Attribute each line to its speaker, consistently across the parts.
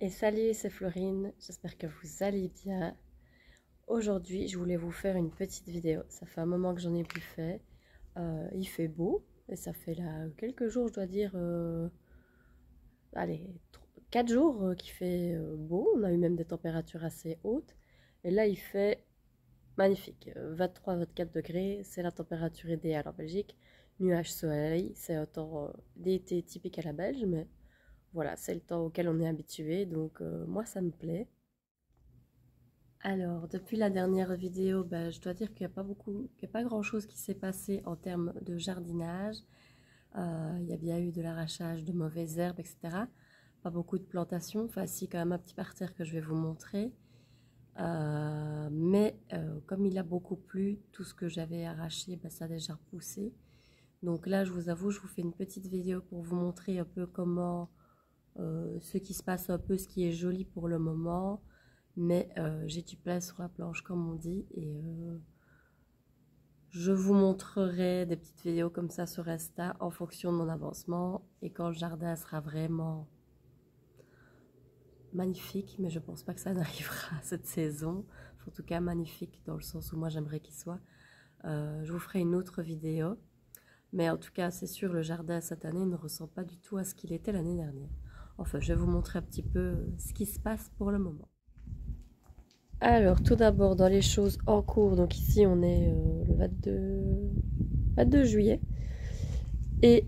Speaker 1: Et salut, c'est Florine, j'espère que vous allez bien. Aujourd'hui, je voulais vous faire une petite vidéo. Ça fait un moment que j'en ai plus fait. Il fait beau et ça fait là quelques jours, je dois dire, allez, 4 jours qu'il fait beau. On a eu même des températures assez hautes. Et là, il fait magnifique, 23-24 degrés, c'est la température idéale en Belgique. Nuages, soleil, c'est un temps d'été typique à la Belge, mais voilà, c'est le temps auquel on est habitué, donc moi ça me plaît. Alors, depuis la dernière vidéo, je dois dire qu'il n'y a pas beaucoup, qu'il n'y a pas grand-chose qui s'est passé en termes de jardinage. Il y a bien eu de l'arrachage de mauvaises herbes, etc. Pas beaucoup de plantations, enfin si, quand même un petit parterre que je vais vous montrer. Mais comme il a beaucoup plu, tout ce que j'avais arraché, ça a déjà repoussé. Donc là, je vous avoue, je vous fais une petite vidéo pour vous montrer un peu comment ce qui se passe, un peu ce qui est joli pour le moment. Mais j'ai du plat sur la planche, comme on dit, et je vous montrerai des petites vidéos comme ça sur Insta en fonction de mon avancement et quand le jardin sera vraiment magnifique, mais je pense pas que ça n'arrivera cette saison. En tout cas magnifique dans le sens où moi j'aimerais qu'il soit. Je vous ferai une autre vidéo, mais en tout cas c'est sûr, le jardin cette année ne ressemble pas du tout à ce qu'il était l'année dernière. Enfin, je vais vous montrer un petit peu ce qui se passe pour le moment. Alors, tout d'abord, dans les choses en cours, donc ici on est le 22 juillet. Et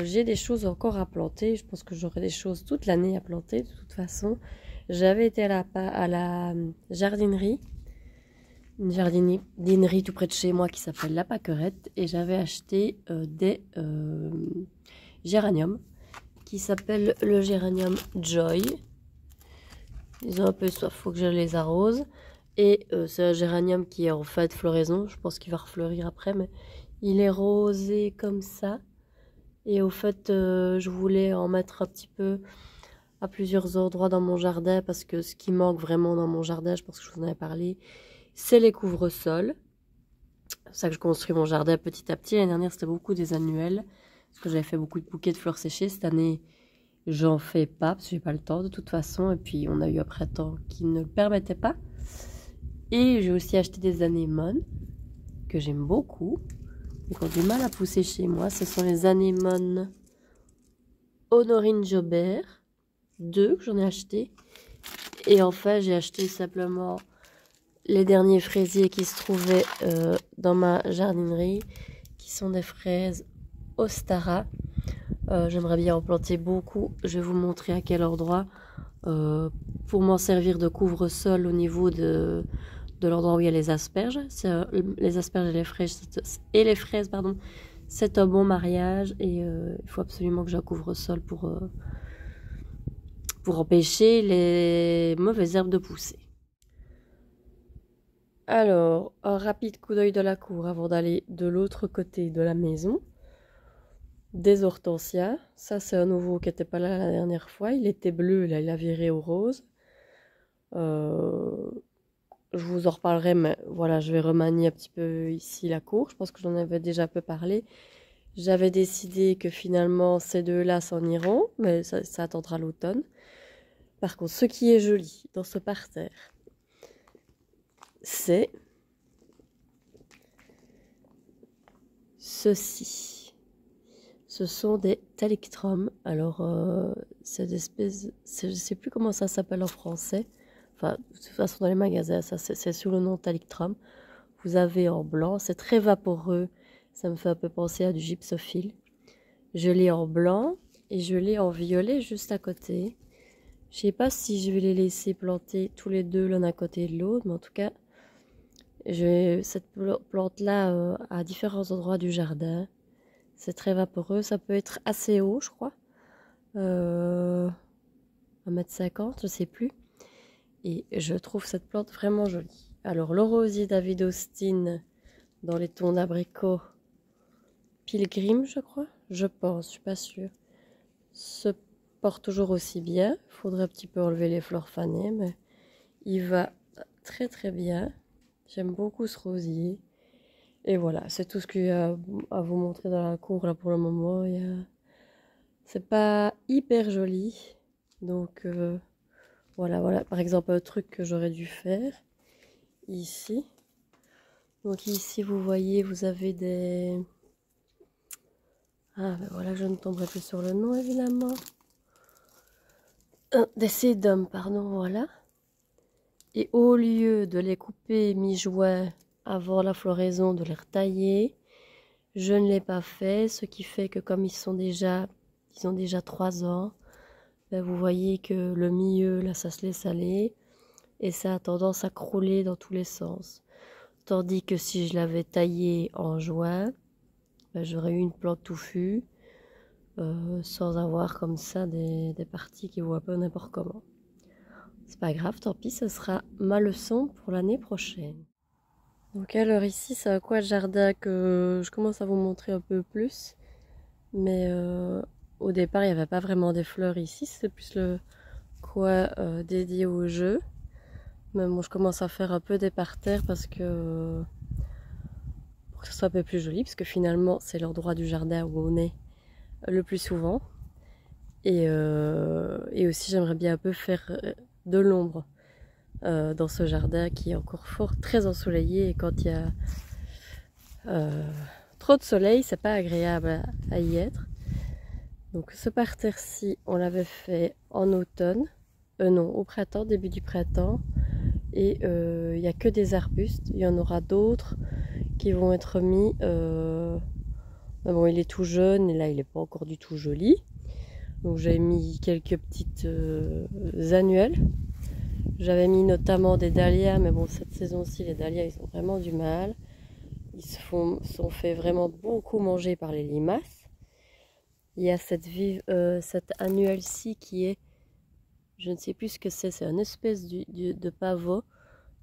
Speaker 1: j'ai des choses encore à planter. Je pense que j'aurai des choses toute l'année à planter de toute façon. J'avais été à la jardinerie, une jardinerie tout près de chez moi qui s'appelle La Pâquerette. Et j'avais acheté des géraniums qui s'appellent le géranium Joy. Ils ont un peu soif, il faut que je les arrose. Et c'est un géranium qui est en fin de floraison. Je pense qu'il va refleurir après, mais il est rosé comme ça. Et au fait, je voulais en mettre un petit peu à plusieurs endroits dans mon jardin parce que ce qui manque vraiment dans mon jardin, je pense que je vous en avais parlé, c'est les couvre-sols. C'est pour ça que je construis mon jardin petit à petit. L'année dernière, c'était beaucoup des annuels parce que j'avais fait beaucoup de bouquets de fleurs séchées. Cette année, j'en fais pas parce que j'ai pas le temps de toute façon. Et puis, on a eu un printemps qui ne le permettait pas. Et j'ai aussi acheté des anémones que j'aime beaucoup et qui ont du mal à pousser chez moi. Ce sont les anémones Honorine Jobert, 2 que j'en ai acheté. Et enfin, j'ai acheté simplement les derniers fraisiers qui se trouvaient dans ma jardinerie, qui sont des fraises Ostara. J'aimerais bien en planter beaucoup. Je vais vous montrer à quel endroit pour m'en servir de couvre-sol au niveau de l'endroit où il y a les asperges. Les asperges et les fraises, pardon. C'est un bon mariage et il faut absolument que j'ai un couvre-sol pour empêcher les mauvaises herbes de pousser. Alors, un rapide coup d'œil de la cour avant d'aller de l'autre côté de la maison. Des hortensias. Ça, c'est un nouveau qui n'était pas là la dernière fois. Il était bleu, là, il a viré au rose. Je vous en reparlerai, mais voilà, je vais remanier un petit peu ici la cour. Je pense que j'en avais déjà un peu parlé. J'avais décidé que finalement, ces deux-là s'en iront, mais ça attendra l'automne. Par contre, ce qui est joli dans ce parterre, c'est ceci. Ce sont des Thalictrum. Alors, cette espèce, je ne sais plus comment ça s'appelle en français. Enfin, de toute façon, dans les magasins, ça c'est sous le nom Thalictrum. Vous avez en blanc, c'est très vaporeux. Ça me fait un peu penser à du gypsophile. Je l'ai en blanc et je l'ai en violet juste à côté. Je ne sais pas si je vais les laisser planter tous les deux l'un à côté de l'autre, mais en tout cas, cette plante-là à différents endroits du jardin. C'est très vaporeux, ça peut être assez haut, je crois. 1,50 m, je sais plus. Et je trouve cette plante vraiment jolie. Alors, le rosier David Austin dans les tons d'abricot Pilgrim, je crois. Je pense, je suis pas sûre. Se porte toujours aussi bien. Il faudrait un petit peu enlever les fleurs fanées, mais il va très très bien. J'aime beaucoup ce rosier. Et voilà, c'est tout ce qu'il y a à vous montrer dans la cour là pour le moment. C'est pas hyper joli, donc Voilà, par exemple un truc que j'aurais dû faire ici. Donc ici vous voyez, vous avez des... Ah ben voilà, je ne tomberai plus sur le nom évidemment. Des sédums, pardon, voilà. Et au lieu de les couper mi-juin avant la floraison, de les retailler, je ne l'ai pas fait, ce qui fait que comme ils ont déjà 3 ans, ben vous voyez que le milieu, là, ça se laisse aller et ça a tendance à crouler dans tous les sens. Tandis que si je l'avais taillé en juin, ben, j'aurais eu une plante touffue sans avoir comme ça des parties qui vont un peu n'importe comment. C'est pas grave, tant pis, ce sera ma leçon pour l'année prochaine. Donc alors ici, c'est un coin de jardin que je commence à vous montrer un peu plus. Mais au départ, il n'y avait pas vraiment des fleurs ici, c'est plus le coin dédié au jeu. Mais bon, je commence à faire un peu des parterres parce que pour que ce soit un peu plus joli, parce que finalement, c'est l'endroit du jardin où on est le plus souvent. Et aussi, j'aimerais bien un peu faire de l'ombre dans ce jardin qui est encore fort très ensoleillé. Et quand il y a trop de soleil, c'est pas agréable à y être. Donc ce parterre-ci, on l'avait fait en automne, non, au printemps, début du printemps. Et il n'y a que des arbustes, il y en aura d'autres qui vont être mis. Mais bon, il est tout jeune et là, il n'est pas encore du tout joli. Donc j'ai mis quelques petites annuelles. J'avais mis notamment des dahlias, mais bon, cette saison-ci, les dahlias, ils ont vraiment du mal. Ils sont fait vraiment beaucoup manger par les limaces. Il y a cette annuelle-ci qui est, je ne sais plus ce que c'est une espèce de pavot,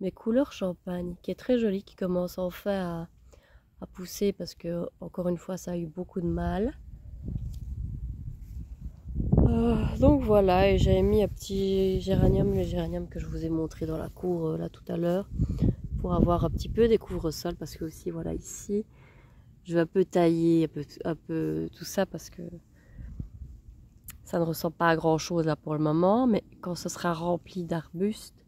Speaker 1: mais couleur champagne, qui est très jolie, qui commence enfin à pousser parce que, encore une fois, ça a eu beaucoup de mal. Donc voilà, et j'avais mis un petit géranium, le géranium que je vous ai montré dans la cour là tout à l'heure, pour avoir un petit peu des couvre-sols, parce que aussi, voilà, ici, je vais un peu tailler un peu tout ça parce que ça ne ressemble pas à grand chose là pour le moment, mais quand ce sera rempli d'arbustes,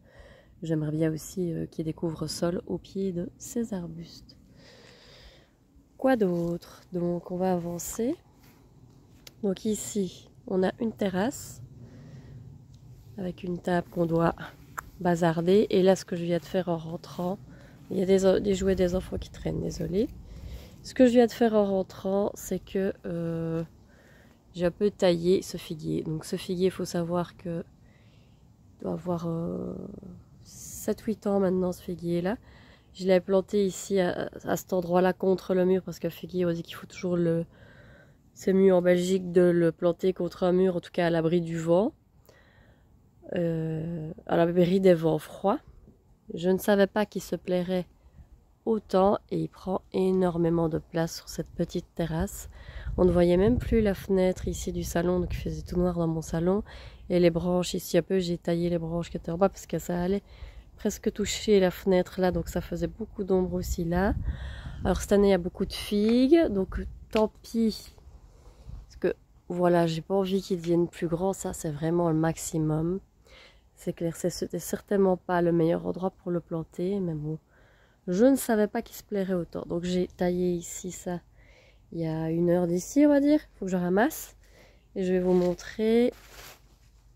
Speaker 1: j'aimerais bien aussi qu'il y ait des couvre-sols au pied de ces arbustes. Quoi d'autre? Donc on va avancer. Donc ici, on a une terrasse avec une table qu'on doit bazarder. Et là, ce que je viens de faire en rentrant, il y a des jouets des enfants qui traînent, désolé. Ce que je viens de faire en rentrant, c'est que j'ai un peu taillé ce figuier. Donc ce figuier, il faut savoir que il doit avoir 7-8 ans maintenant, ce figuier-là. Je l'ai planté ici à cet endroit-là contre le mur parce qu'un figuier, on dit qu'il faut toujours le... C'est mieux en Belgique de le planter contre un mur, en tout cas à l'abri du vent. À l'abri des vents froids. Je ne savais pas qu'il se plairait autant et il prend énormément de place sur cette petite terrasse. On ne voyait même plus la fenêtre ici du salon, donc il faisait tout noir dans mon salon. Et les branches ici un peu, j'ai taillé les branches qui étaient en bas parce que ça allait presque toucher la fenêtre là, donc ça faisait beaucoup d'ombre aussi là. Alors cette année il y a beaucoup de figues, donc tant pis. Parce que voilà, j'ai pas envie qu'ils deviennent plus grands, ça c'est vraiment le maximum. C'est clair, c'était certainement pas le meilleur endroit pour le planter, mais bon, je ne savais pas qu'il se plairait autant. Donc j'ai taillé ici ça il y a 1 heure d'ici, on va dire. Il faut que je ramasse. Et je vais vous montrer.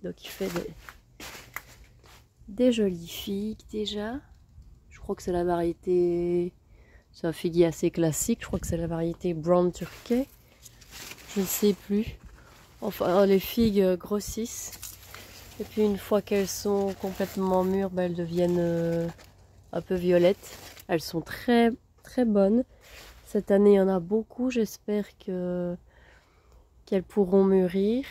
Speaker 1: Donc il fait des jolies figues déjà. Je crois que c'est la variété... C'est un figuier assez classique. Je crois que c'est la variété Brown Turkey. Je ne sais plus. Enfin, les figues grossissent. Et puis une fois qu'elles sont complètement mûres, ben, elles deviennent un peu violettes. Elles sont très très bonnes. Cette année, il y en a beaucoup. J'espère qu'elles pourront mûrir.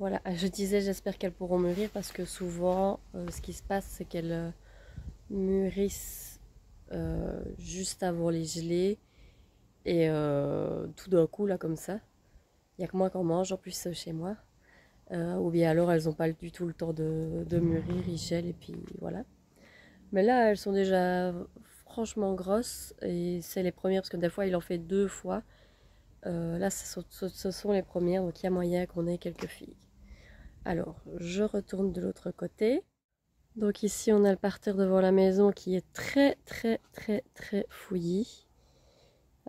Speaker 1: Voilà, je disais j'espère qu'elles pourront mûrir parce que souvent, ce qui se passe, c'est qu'elles mûrissent juste avant les gelées. Et tout d'un coup, là, comme ça. Il n'y a que moi qui en mange, en plus chez moi. Ou bien alors elles n'ont pas du tout le temps de mûrir, ils gèlent et puis voilà. Mais là elles sont déjà franchement grosses et c'est les premières parce que des fois il en fait 2 fois. Là ce sont les premières donc il y a moyen qu'on ait quelques figues. Alors, je retourne de l'autre côté. Donc ici, on a le parterre devant la maison qui est très fouillis.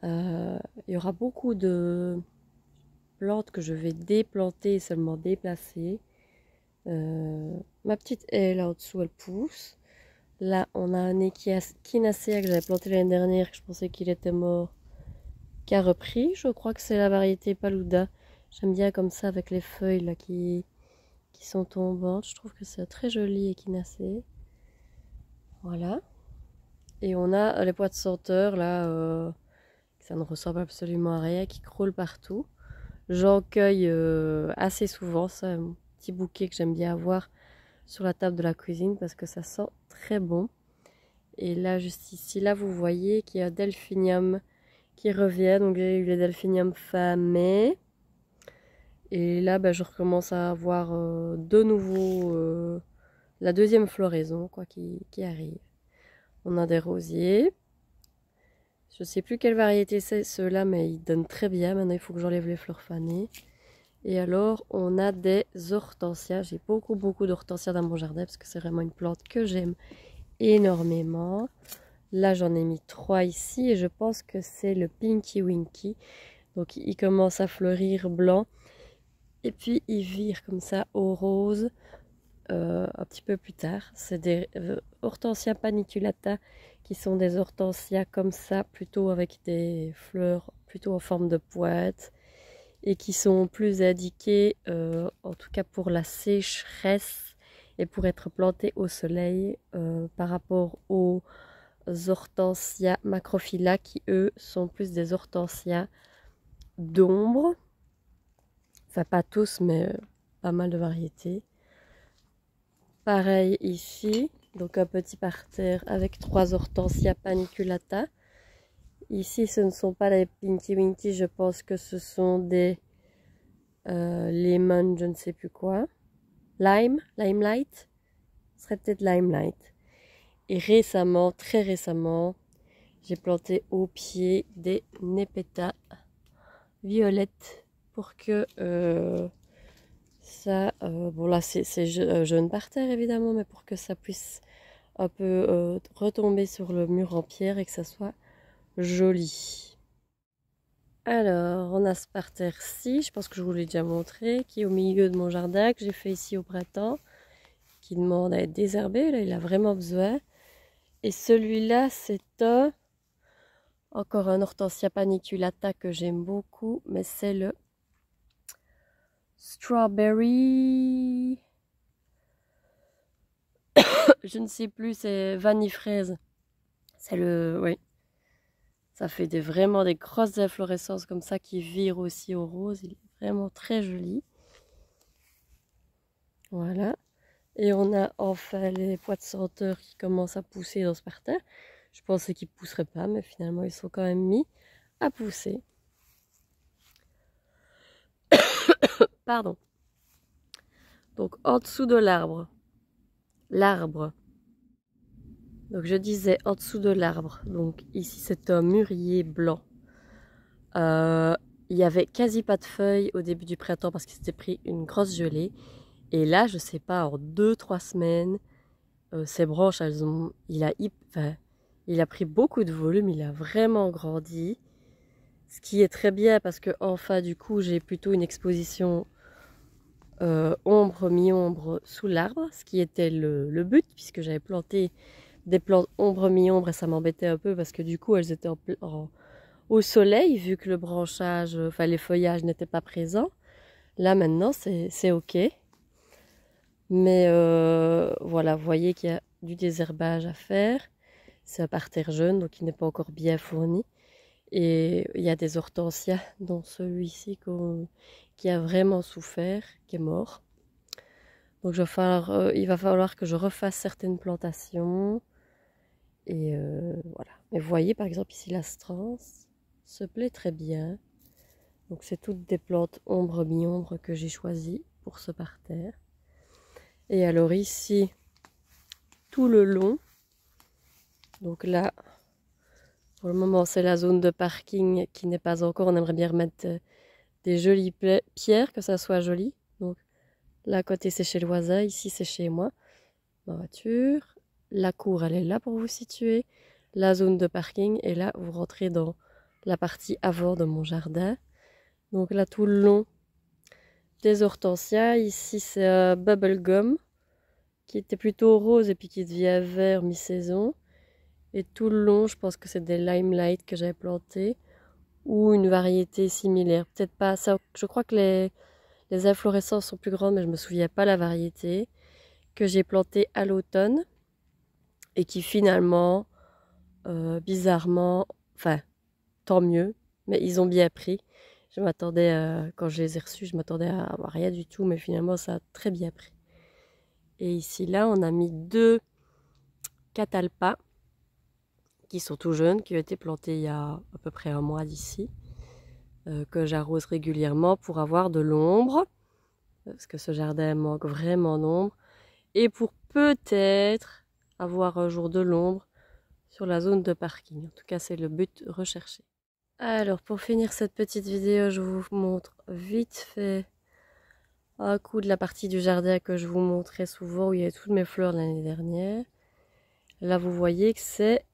Speaker 1: Il y aura beaucoup de plantes que je vais déplanter et seulement déplacer. Ma petite haie là au-dessous, elle pousse. Là, on a un echinacea que j'avais planté l'année dernière, que je pensais qu'il était mort, qui a repris. Je crois que c'est la variété Paluda. J'aime bien comme ça avec les feuilles là qui sont tombantes. Je trouve que c'est très joli echinacée. Voilà. Et on a les pois de senteur là, ça ne ressemble absolument à rien, qui croulent partout. J'en cueille assez souvent, c'est un petit bouquet que j'aime bien avoir sur la table de la cuisine parce que ça sent très bon. Et là, juste ici, là, vous voyez qu'il y a Delphinium qui revient. Donc, j'ai eu les Delphinium fin mai. Et là, je recommence à avoir de nouveau la deuxième floraison quoi, qui arrive. On a des rosiers. Je ne sais plus quelle variété c'est ceux-là, mais ils donnent très bien. Maintenant, il faut que j'enlève les fleurs fanées. Et alors, on a des hortensias. J'ai beaucoup d'hortensias dans mon jardin parce que c'est vraiment une plante que j'aime énormément. Là, j'en ai mis 3 ici et je pense que c'est le Pinky Winky. Donc, il commence à fleurir blanc. Et puis, il vire comme ça au rose un petit peu plus tard. C'est des hortensias paniculata qui sont des hortensias comme ça, plutôt avec des fleurs plutôt en forme de pointe et qui sont plus indiquées, en tout cas pour la sécheresse et pour être plantées au soleil par rapport aux hortensias macrophylla qui eux sont plus des hortensias d'ombre. Enfin pas tous mais pas mal de variétés. Pareil ici, donc un petit parterre avec 3 hortensias paniculata. Ici ce ne sont pas les Pinky Winky, je pense que ce sont des lemon je ne sais plus quoi. Limelight, ce serait peut-être Limelight. Et récemment, très récemment, j'ai planté au pied des Nepeta violettes pour que ça, bon là c'est jeune par terre évidemment, mais pour que ça puisse un peu retomber sur le mur en pierre et que ça soit joli. Alors, on a ce parterre-ci, je pense que je vous l'ai déjà montré, qui est au milieu de mon jardin, que j'ai fait ici au printemps, qui demande à être désherbé, là il a vraiment besoin. Et celui-là, c'est encore un hortensia paniculata que j'aime beaucoup, mais c'est le strawberry. Je ne sais plus, c'est vanille fraise. C'est le. Oui. Ça fait vraiment des grosses inflorescences comme ça qui virent aussi au rose. Il est vraiment très joli. Voilà. Et on a enfin les pois de senteur qui commencent à pousser dans ce parterre. Je pensais qu'ils ne pousseraient pas, mais finalement ils sont quand même mis à pousser. Pardon. Donc en dessous de l'arbre. Donc je disais en dessous de l'arbre. Donc ici c'est un mûrier blanc. Il y avait quasi pas de feuilles au début du printemps parce qu'il s'était pris une grosse gelée. Et là, je sais pas, en 2-3 semaines, ces branches, il a pris beaucoup de volume, il a vraiment grandi. Ce qui est très bien parce que enfin, du coup, j'ai plutôt une exposition ombre, mi-ombre sous l'arbre, ce qui était le but, puisque j'avais planté des plantes ombre, mi-ombre et ça m'embêtait un peu parce que du coup, elles étaient au soleil, vu que le branchage, enfin les feuillages n'étaient pas présents. Là, maintenant, c'est ok. Mais voilà, vous voyez qu'il y a du désherbage à faire. C'est un parterre jeune, donc il n'est pas encore bien fourni. Et il y a des hortensias, dont celui-ci qui a vraiment souffert, qui est mort. Donc il va falloir que je refasse certaines plantations. Et voilà. Mais vous voyez, par exemple, ici, l'astrance se plaît très bien. Donc c'est toutes des plantes ombre, mi-ombre que j'ai choisies pour ce parterre. Et alors ici, tout le long, donc là, pour le moment, c'est la zone de parking qui n'est pas encore. On aimerait bien remettre des jolies pierres, que ça soit joli. Donc Là à côté c'est chez Loisa, ici c'est chez moi, ma voiture. La cour elle est là pour vous situer. La zone de parking et là vous rentrez dans la partie avant de mon jardin. Donc là tout le long des hortensias, ici c'est bubblegum qui était plutôt rose et puis qui devient vert mi-saison. Et tout le long je pense que c'est des limelight que j'avais planté ou une variété similaire. Peut-être pas ça, je crois que les inflorescences sont plus grandes mais je me souviens pas la variété que j'ai plantée à l'automne et qui finalement bizarrement, enfin tant mieux, mais ils ont bien pris. Je m'attendais, quand je les ai reçus, je m'attendais à avoir rien du tout, mais finalement ça a très bien pris. Et ici, là, on a mis 2 catalpas qui sont tout jeunes, qui ont été plantés il y a à peu près un mois d'ici, que j'arrose régulièrement pour avoir de l'ombre, parce que ce jardin manque vraiment d'ombre, et pour peut-être avoir un jour de l'ombre sur la zone de parking. En tout cas, c'est le but recherché. Alors, pour finir cette petite vidéo, je vous montre vite fait un coup de la partie du jardin que je vous montrais souvent, où il y avait toutes mes fleurs l'année dernière. Là, vous voyez que c'est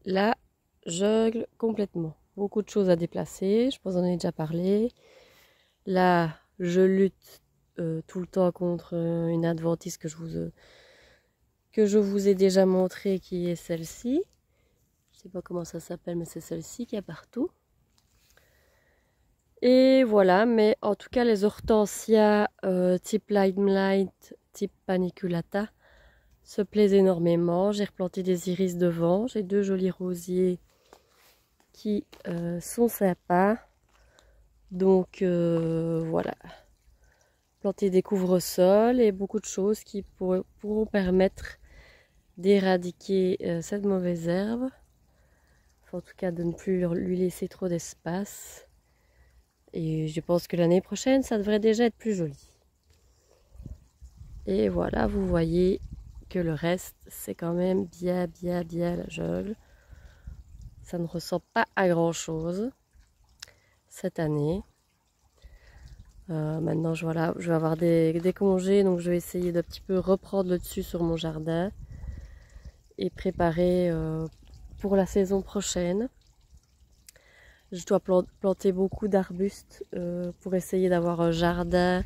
Speaker 1: la jungle complètement. Beaucoup de choses à déplacer, je pense que j'en ai déjà parlé. Là, je lutte tout le temps contre une adventice que je vous ai déjà montré, qui est celle-ci. Je sais pas comment ça s'appelle, mais c'est celle-ci qui est partout. Et voilà, mais en tout cas les hortensias type limelight, type paniculata se plaisent énormément. J'ai replanté des iris devant, j'ai 2 jolis rosiers qui sont sympas. Donc voilà, planter des couvre-sols et beaucoup de choses qui pourront permettre d'éradiquer cette mauvaise herbe. Enfin, en tout cas de ne plus lui laisser trop d'espace. Et je pense que l'année prochaine, ça devrait déjà être plus joli. Et voilà, vous voyez que le reste, c'est quand même bien la jungle. Ça ne ressemble pas à grand chose cette année. Maintenant, voilà, je vais avoir des congés, donc je vais essayer d'un petit peu reprendre le dessus sur mon jardin et préparer pour la saison prochaine. Je dois planter beaucoup d'arbustes pour essayer d'avoir un jardin,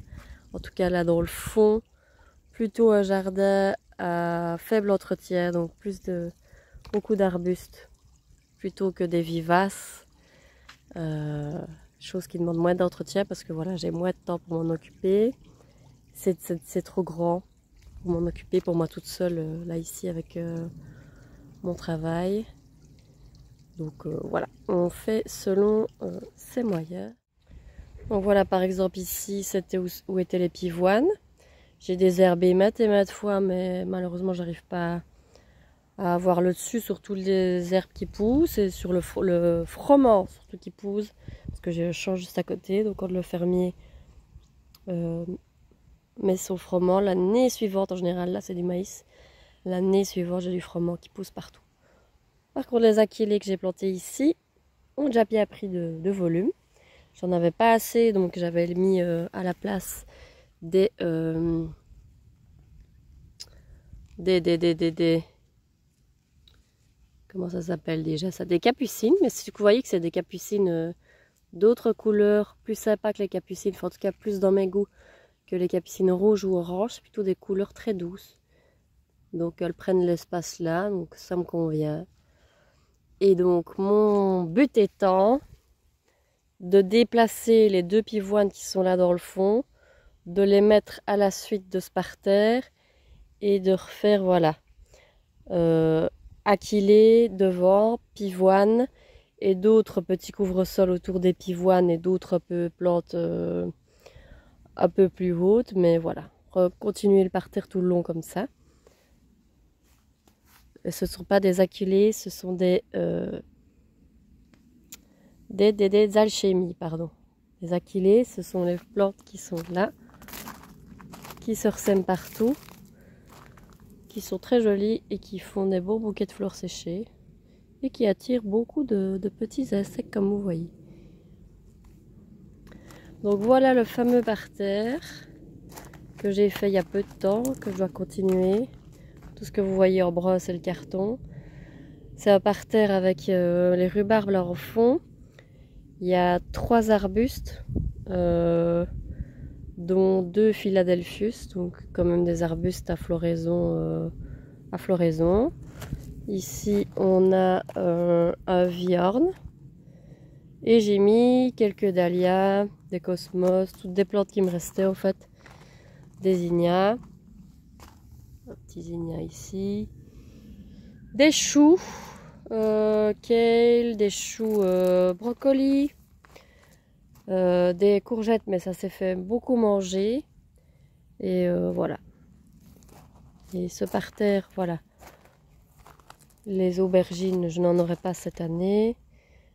Speaker 1: en tout cas là dans le fond, plutôt un jardin à faible entretien, donc beaucoup d'arbustes plutôt que des vivaces, chose qui demande moins d'entretien parce que voilà, j'ai moins de temps pour m'en occuper. C'est trop grand pour m'en occuper pour moi toute seule là ici avec mon travail. Donc voilà, on fait selon ses moyens. Donc voilà, par exemple ici, c'était où étaient les pivoines. J'ai désherbé maintes et maintes fois, mais malheureusement, j'arrive pas à avoir le dessus sur toutes les herbes qui poussent et sur le froment surtout qui pousse, parce que j'ai le champ juste à côté. Donc quand le fermier met son froment, l'année suivante, en général, là c'est du maïs, l'année suivante, j'ai du froment qui pousse partout. Par contre, les achillées que j'ai plantés ici ont déjà bien pris de volume. J'en avais pas assez, donc j'avais mis à la place des comment ça s'appelle déjà ça, des capucines. Mais si vous voyez que c'est des capucines d'autres couleurs, plus sympas que les capucines, enfin, en tout cas plus dans mes goûts que les capucines rouges ou oranges, c'est plutôt des couleurs très douces. Donc elles prennent l'espace là, donc ça me convient. Et donc mon but étant de déplacer les 2 pivoines qui sont là dans le fond, de les mettre à la suite de ce parterre et de refaire, voilà, achillée devant, pivoine et d'autres petits couvre-sols autour des pivoines et d'autres plantes un peu plus hautes, mais voilà, continuer le parterre tout le long comme ça. Et ce ne sont pas des achillées, ce sont des alchémies, pardon. Les achillées, ce sont les plantes qui sont là, qui se ressèment partout, qui sont très jolies et qui font des beaux bouquets de fleurs séchées et qui attirent beaucoup de petits insectes comme vous voyez. Donc voilà le fameux parterre que j'ai fait il y a peu de temps, que je dois continuer. Tout ce que vous voyez en brosse, c'est le carton. C'est un parterre avec les rhubarbes là au fond. Il y a 3 arbustes, dont 2 Philadelphus, donc quand même des arbustes à floraison. Ici, on a un viorne. Et j'ai mis quelques dahlias, des cosmos, toutes des plantes qui me restaient au fait. Des zinnias. Un petit zinnia ici. Des choux, kale, des choux brocoli. Des courgettes, mais ça s'est fait beaucoup manger. Et voilà. Et ce parterre, voilà. Les aubergines, je n'en aurai pas cette année.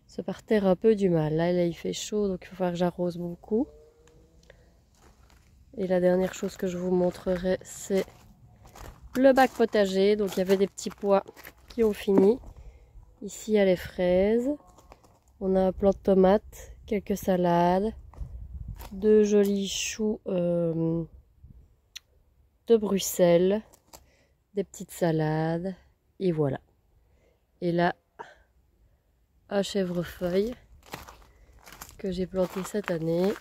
Speaker 1: Ce parterre a un peu du mal. Là, il fait chaud, donc il va falloir que j'arrose beaucoup. Et la dernière chose que je vous montrerai, c'est le bac potager. Donc il y avait des petits pois qui ont fini. Ici, il y a les fraises. On a un plant de tomates, quelques salades, 2 jolis choux de Bruxelles, des petites salades. Et voilà. Et là, un chèvrefeuille que j'ai planté cette année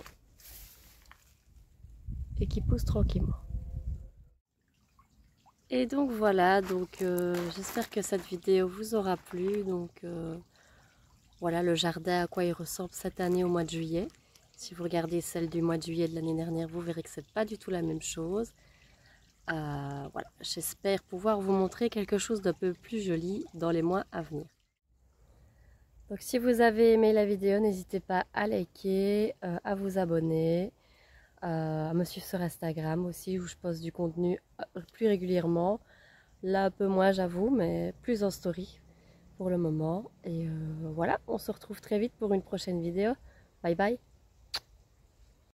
Speaker 1: et qui pousse tranquillement. Et donc voilà, j'espère que cette vidéo vous aura plu. Voilà le jardin à quoi il ressemble cette année au mois de juillet. Si vous regardez celle du mois de juillet de l'année dernière, vous verrez que c'est pas du tout la même chose. Voilà, j'espère pouvoir vous montrer quelque chose d'un peu plus joli dans les mois à venir. Donc si vous avez aimé la vidéo, n'hésitez pas à liker, à vous abonner, à me suivre sur Instagram aussi où je poste du contenu plus régulièrement. Là un peu moins j'avoue, mais plus en story pour le moment. Et voilà, on se retrouve très vite pour une prochaine vidéo. Bye bye!